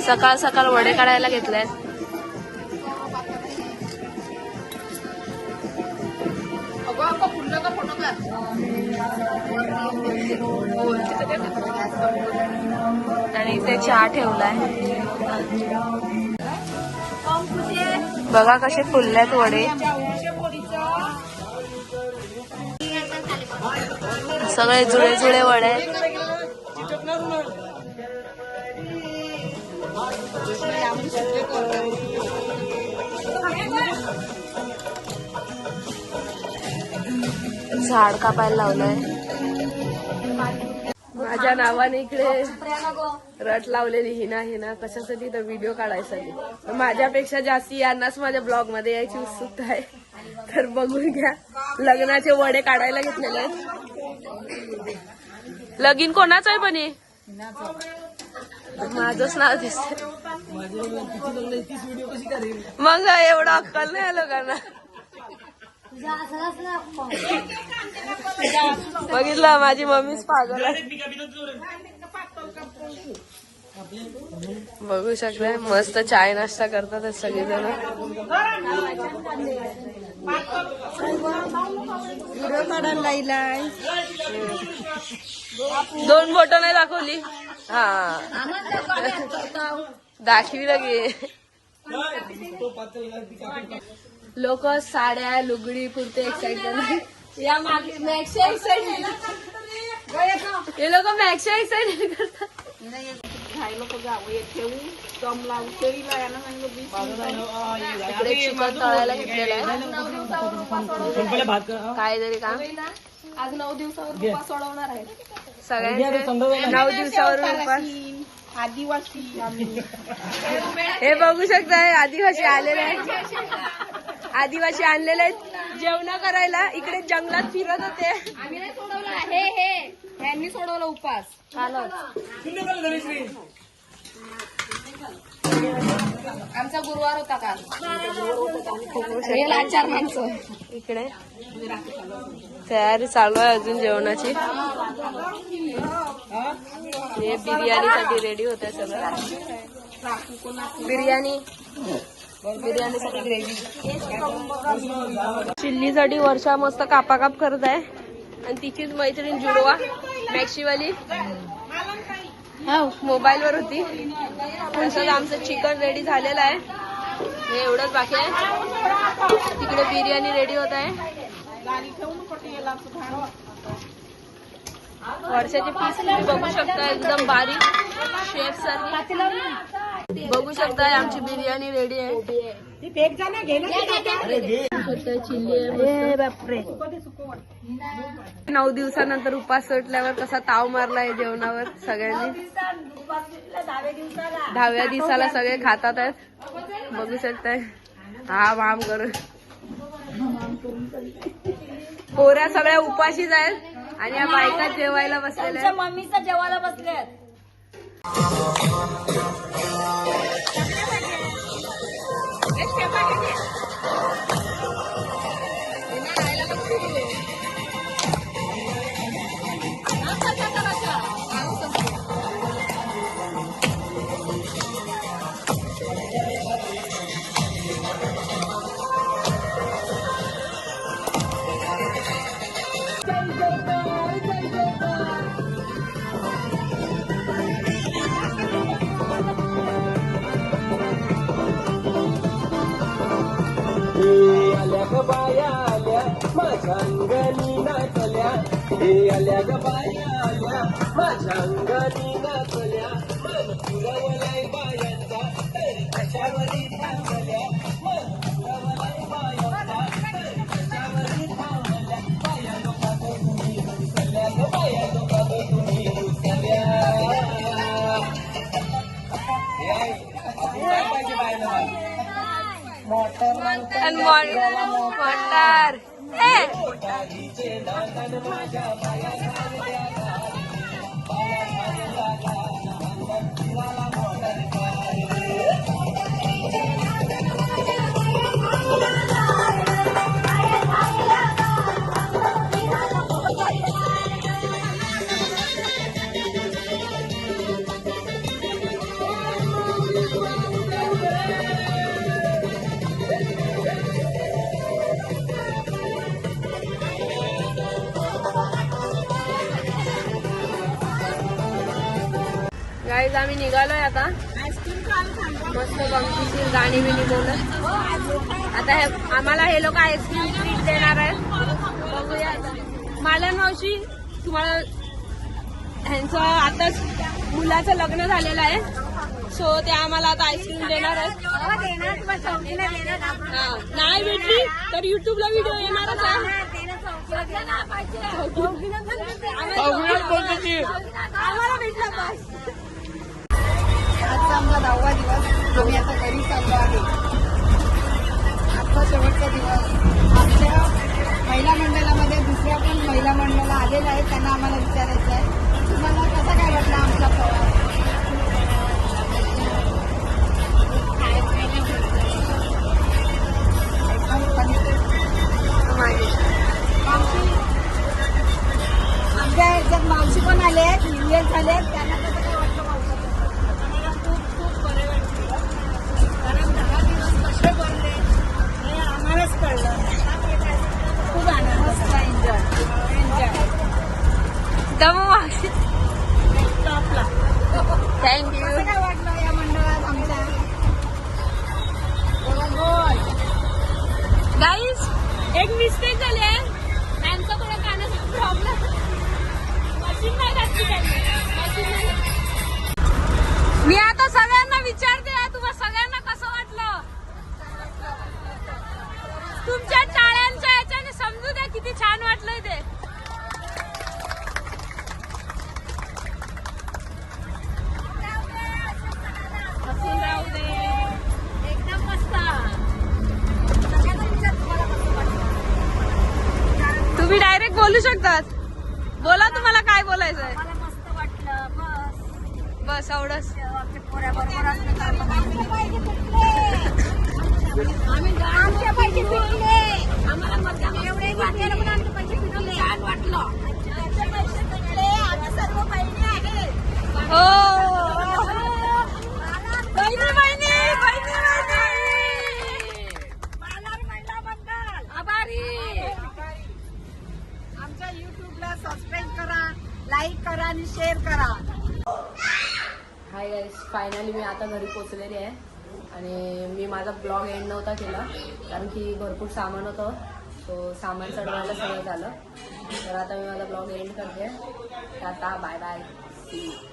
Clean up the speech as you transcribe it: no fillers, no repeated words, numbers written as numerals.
सकाळ सकाळ वडे काढायला घेतल्यात. आणि इथे चहा ठेवलाय. बघा कसे फुलल्यात वडे. सगळे जुळे जुळे वडे. झाड कापायला लावलंय. माझ्या नावाने इकडे रट लावलेली हिना हिना कशासाठी तर व्हिडिओ काढायसाठी. माझ्यापेक्षा जास्ती यांनाच माझ्या ब्लॉग मध्ये यायची उत्सुकता आहे. तर बघून घ्या. लग्नाचे वडे काढायला घेतलेले आहेत. लगीन कोणाचं आहे पण हे? माझंच नाव दिसत. मग एवढं अक्कल नाही लोकांना. बघितलं माझी मम्मीच पागल आहे. बघू शकता मस्त चाय नाश्ता करतात सगळेजण. व्हिडिओ काढायला लायलाय. 2 फोटो नाही दाखवली. हा दाखवी लगे. लोक साड्या लुगडी पुरते एक्साइटेड. या मागे मॅक्सच्या एक्साइटेड. हे लोक मॅक्सच्या एक्साइटेड करतात. इकडे चिकन तळायला घेतलेलं आहे. काय तरी काम आज 9 दिवसावर उपास सोडवणार आहे. सगळ्यांचे 9 दिवसावर उपास. आदिवासी हे बघू शकताय. आदिवासी आलेले आहेत. आदिवासी आणलेले आहेत जेवण करायला. इकडे जंगलात फिरत होते. आम्ही नाही सोडवलं. हे यांनी सोडवलं उपास. आमचा गुरुवार होता काल. लाचार माणसं. इकडे तयारी चालू आहे अजून जेवणाची. हे बिर्याणीसाठी रेडी होत आहे सगळं. बिर्याणीसाठी ग्रेव्ही. चिल्लीसाठी वर्षा मस्त कापाकाप करत आहे. आणि तिचीच मैत्रीण जुडवा मॅक्सीवाली मोबाईल वर होती. तसंच आमचं चिकन रेडी झालेलं आहे. हे एवढंच बाकी आहे. तिकडे बिर्याणी रेडी होत आहे. वर्षाचे पीस तुम्ही बघू शकता एकदम बारीक शेफ सारखी. बघू शकता आमची बिर्याणी रेडी आहे. चिल्ली आहे. बापरे 9 दिवसानंतर उपास सुटल्यावर कसा ताव मारलाय जेवणावर सगळ्यांनी. 10व्या दिवसाला सगळे खातात आहेत. बघू शकताय. हा वाम करून पोऱ्या सगळ्या उपाशीच आहेत. आणि या बायका जेवायला बसलेल्या आहेत. मम्मीचा जेवायला बसल्यात. आल्या ग बाया आल्या माझ्या अंगणी नाचल्या. हे आल्या ग बाया आल्या माझ्या अंगणी नाचल्या. मन पुरवलाय बायांचा तरी कशावरी थांबल्या. मन पुरवलाय बायांचा तरी कशावरी थांबल्या. बाया लोकात तुम्ही घुसल्या ग बाया लोकात तुम्ही घुसल्या. पाहिजे बायला मोटर गाईज आम्ही निघालोय आता मस्त गमतीशीर गाणी बिणी बोलत. आता हे आम्हाला हे लोक आईस्क्रीम ट्रीट देणार आहेत. बघूया आता. मालन मावशी तुम्हाला ह्यांचं आताच मुलाचं लग्न झालेलं आहे सो ते आम्हाला आता आईस्क्रीम देणार आहेत. नाही भेटली तर युट्यूबला व्हिडिओ येणारच आहे. आम्हाला भेटला बस. आजचा आमचा 10वा दिवस. आम्ही आता घरी चाललो आहे. आजचा शेवटचा दिवस. आमच्या महिला मंडळामध्ये दुसऱ्या पण महिला मंडळाला आलेल्या आहेत. त्यांना आम्हाला विचारायचं आहे तुम्हाला कसा काय वाटला आमचा प्रवास. आमच्या ह्याच्यात मावशी पण आले आहेत. इंडियन झाले आहेत. त्यांना कसं काय वाटलं मावशी. आम्हाला खूप बरे वाटले. कारण 10 दिवस कसे बनले हे आम्हालाच कळलं. खूप आनंद. मस्त एन्जॉय. टॉपला. थँक्यू. कसं काय वाटलं या मंडळात आमच्या. गाईज एक मिस्टेक झाली आहे. त्यांचा थोडा कानाचा प्रॉब्लेम. मशीन नाही घातली त्यांनी. मी आता सगळ्यांना विचारते तुम्हाला सगळ्यांना कसं वाटलं. तुमच्या टाळ्यांच्या याच्याने समजू द्या किती छान वाटलंय ते. हसून राहू दे. एकदम मस्त. तुम्ही डायरेक्ट बोलू शकतात. बोला तुम्हाला काय बोलायचं आहे. मला मस्त वाटलं. बस बस एवढंच. आमच्या पोऱ्याबरोबर आमच्या पैसे पिकले. आम्हाला मजा एवढे वाटलं पण आमचे पैसे पिकले. छान वाटलं. आमचे पैसे पिकले. आम्ही सर्व बहिणी आहेत. हो बहिणी बहिणी बहिणी मालार महिला मंडळ आभारी. आमच्या युट्यूबला सबस्क्राईब करा, लाईक करा आणि शेअर करा. हाय गाईस, फायनली मी आता घरी पोचलेली आहे आणि मी माझा ब्लॉग एंड नव्हता केला कारण की भरपूर सामान होतं. सो सामान चढवायला सगळं झालं. तर आता मी माझा ब्लॉग एंड करते. Tata bye bye. See you.